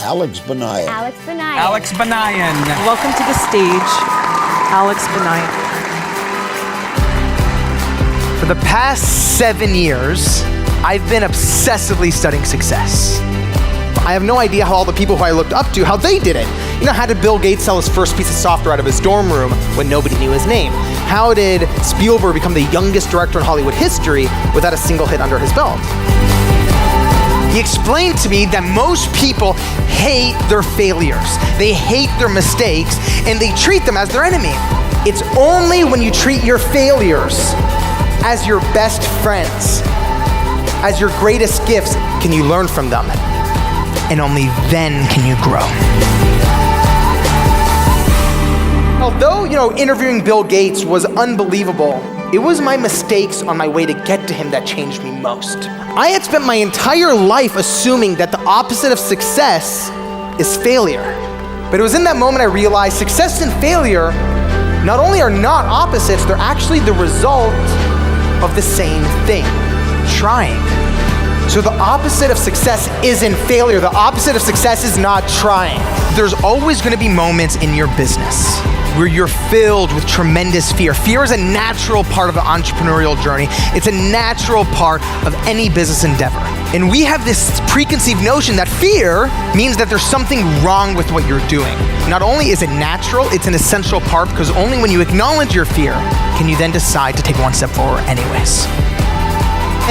Alex Banayan. Alex Banayan. Alex Banayan. Welcome to the stage, Alex Banayan. For the past 7 years, I've been obsessively studying success. I have no idea how all the people who I looked up to, how they did it. You know, how did Bill Gates sell his first piece of software out of his dorm room when nobody knew his name? How did Spielberg become the youngest director in Hollywood history without a single hit under his belt? He explained to me that most people hate their failures. They hate their mistakes, and they treat them as their enemy. It's only when you treat your failures as your best friends, as your greatest gifts, can you learn from them. And only then can you grow. Although, interviewing Bill Gates was unbelievable, it was my mistakes on my way to get to him that changed me most. I had spent my entire life assuming that the opposite of success is failure. But it was in that moment I realized success and failure not only are not opposites, they're actually the result of the same thing, trying. So the opposite of success isn't failure. The opposite of success is not trying. There's always going to be moments in your business where you're filled with tremendous fear. Fear is a natural part of the entrepreneurial journey. It's a natural part of any business endeavor. And we have this preconceived notion that fear means that there's something wrong with what you're doing. Not only is it natural, it's an essential part, because only when you acknowledge your fear can you then decide to take one step forward anyways.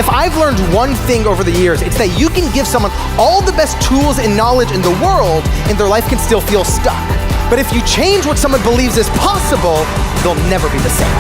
If I've learned one thing over the years, it's that you can give someone all the best tools and knowledge in the world and their life can still feel stuck. But if you change what someone believes is possible, they'll never be the same.